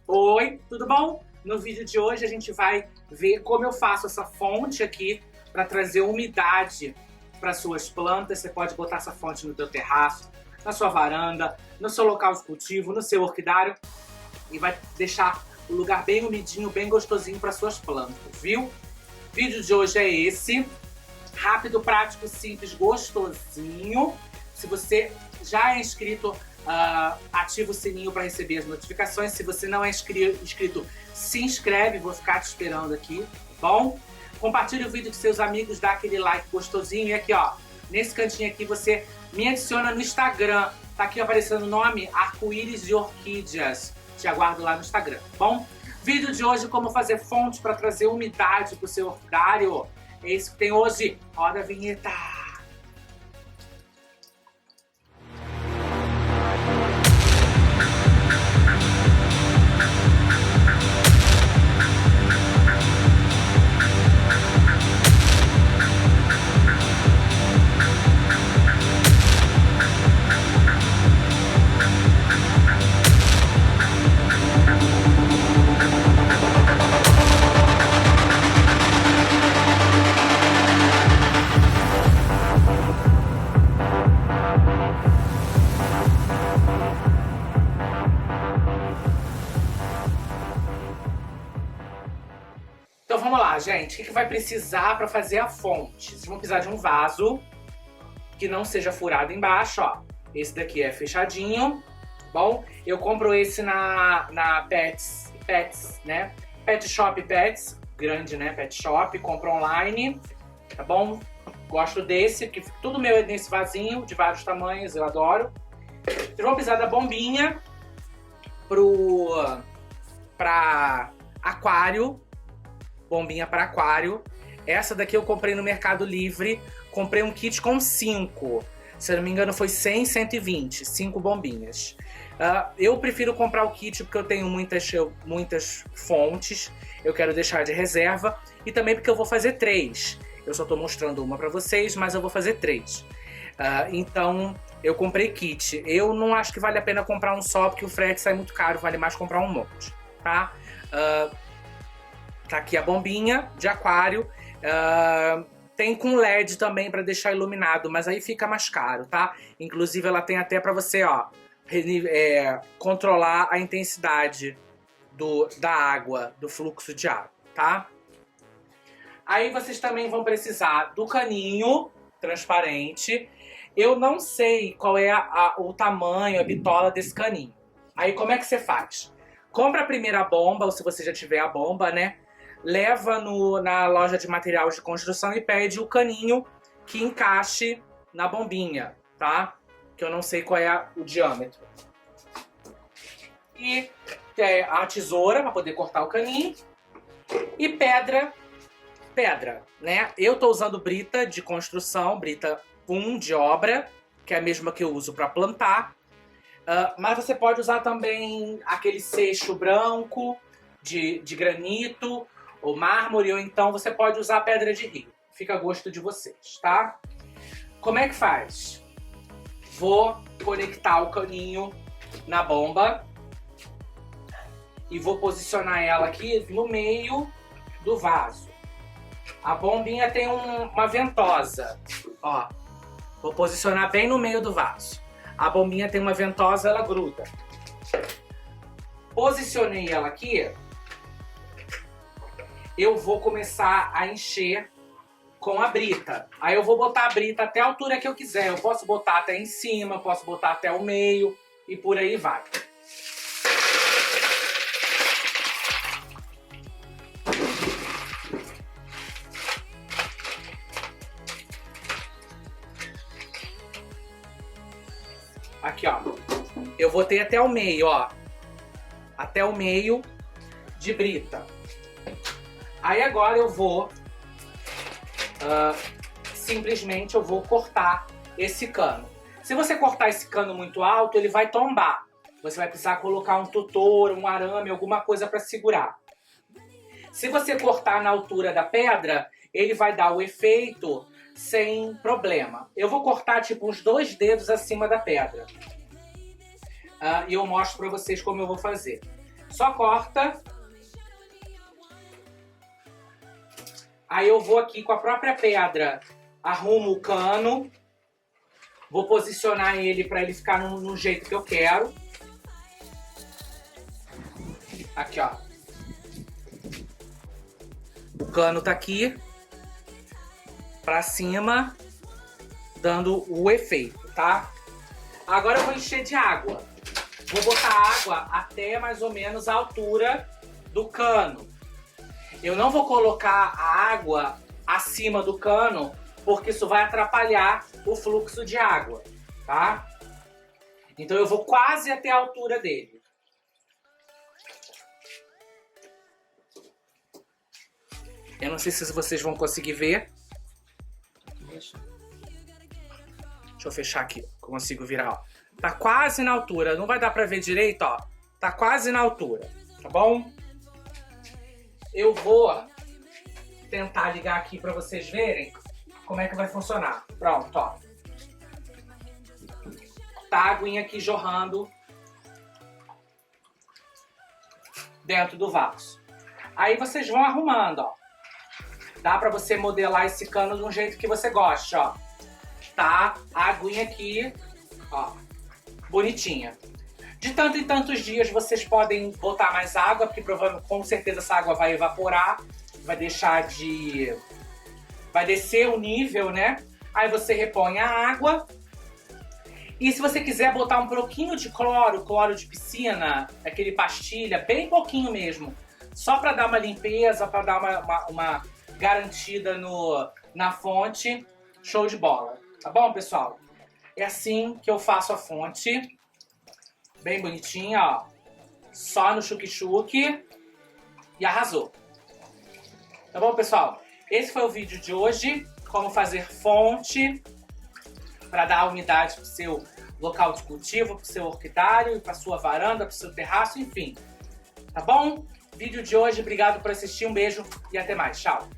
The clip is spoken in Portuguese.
Oi, tudo bom? No vídeo de hoje a gente vai ver como eu faço essa fonte aqui para trazer umidade para suas plantas. Você pode botar essa fonte no teu terraço, na sua varanda, no seu local de cultivo, no seu orquidário e vai deixar o lugar bem umidinho, bem gostosinho para suas plantas, viu? O vídeo de hoje é esse, rápido, prático, simples, gostosinho. Se você já é inscrito, ativa o sininho para receber as notificações. Se você não é inscrito, se inscreve, vou ficar te esperando aqui, tá bom? Compartilhe o vídeo com seus amigos, dá aquele like gostosinho. E aqui, ó, nesse cantinho aqui você me adiciona no Instagram. Tá aqui aparecendo o nome Arco-Íris de Orquídeas. Te aguardo lá no Instagram, tá bom? Vídeo de hoje, como fazer fonte para trazer umidade pro seu orquidário. É isso que tem hoje. Roda a vinheta. Então vamos lá, gente. O que vai precisar para fazer a fonte? Vocês vão precisar de um vaso que não seja furado embaixo, ó. Esse daqui é fechadinho, tá bom? Eu compro esse na Pets, né? Pet Shop Pets, grande, né? Pet Shop, compro online, tá bom? Gosto desse, que tudo meu é nesse vasinho, de vários tamanhos, eu adoro. Vocês vão precisar da bombinha pra aquário. Bombinha para aquário. Essa daqui eu comprei no Mercado Livre. Comprei um kit com 5. Se eu não me engano foi 100, 120. 5 bombinhas. Eu prefiro comprar o kit porque eu tenho muitas fontes. Eu quero deixar de reserva. E também porque eu vou fazer 3. Eu só estou mostrando uma para vocês, mas eu vou fazer 3. Então eu comprei kit. Eu não acho que vale a pena comprar um só, porque o frete sai muito caro. Vale mais comprar um monte, tá? Tá aqui a bombinha de aquário. Tem com LED também para deixar iluminado, mas aí fica mais caro, tá? Inclusive ela tem até para você, ó, controlar a intensidade da água, do fluxo de água, tá? Aí vocês também vão precisar do caninho transparente. Eu não sei qual é o tamanho, a bitola desse caninho. Aí como é que você faz? Compra a primeira bomba, ou se você já tiver a bomba, né? Leva na loja de materiais de construção e pede o caninho que encaixe na bombinha, tá? Que eu não sei qual é o diâmetro. E a tesoura para poder cortar o caninho. E pedra, né? Eu tô usando brita de construção, brita 1 de obra, que é a mesma que eu uso para plantar. Mas você pode usar também aquele seixo branco de granito, ou mármore, ou então você pode usar pedra de rio. Fica a gosto de vocês, tá? Como é que faz? Vou conectar o caninho na bomba e vou posicionar ela aqui no meio do vaso. A bombinha tem uma ventosa, ó. Vou posicionar bem no meio do vaso. A bombinha tem uma ventosa, ela gruda. Posicionei ela aqui. Eu vou começar a encher com a brita. Aí eu vou botar a brita até a altura que eu quiser. Eu posso botar até em cima, posso botar até o meio e por aí vai. Aqui, ó. Eu botei até o meio, ó. Até o meio de brita. Aí agora eu vou, simplesmente eu vou cortar esse cano. Se você cortar esse cano muito alto, ele vai tombar. Você vai precisar colocar um tutor, um arame, alguma coisa para segurar. Se você cortar na altura da pedra, ele vai dar o efeito sem problema. Eu vou cortar tipo uns 2 dedos acima da pedra. E eu mostro para vocês como eu vou fazer. Só corta. Aí eu vou aqui com a própria pedra, arrumo o cano. Vou posicionar ele para ele ficar no jeito que eu quero. Aqui, ó. O cano tá aqui pra cima, dando o efeito, tá? Agora eu vou encher de água. Vou botar água até mais ou menos a altura do cano. Eu não vou colocar a água acima do cano, porque isso vai atrapalhar o fluxo de água, tá? Então eu vou quase até a altura dele. Eu não sei se vocês vão conseguir ver. Deixa eu fechar aqui, consigo virar, ó. Tá quase na altura, não vai dar pra ver direito, ó. Tá quase na altura, tá bom? Eu vou tentar ligar aqui pra vocês verem como é que vai funcionar. Pronto, ó. Tá a aguinha aqui jorrando dentro do vaso. Aí vocês vão arrumando, ó. Dá pra você modelar esse cano de um jeito que você goste, ó. Tá a aguinha aqui, ó, bonitinha. De tanto em tantos dias vocês podem botar mais água, porque provavelmente, com certeza essa água vai evaporar, vai deixar de... vai descer o nível, né? Aí você repõe a água. E se você quiser botar um pouquinho de cloro de piscina, aquele pastilha, bem pouquinho mesmo, só pra dar uma limpeza, pra dar uma garantida na fonte, show de bola. Tá bom, pessoal? É assim que eu faço a fonte. Bem bonitinha, ó. Só no chuque-chuque. E arrasou. Tá bom, pessoal? Esse foi o vídeo de hoje. Como fazer fonte para dar umidade pro seu local de cultivo, pro seu orquidário, pra sua varanda, pro seu terraço, enfim. Tá bom? Vídeo de hoje. Obrigado por assistir. Um beijo e até mais. Tchau.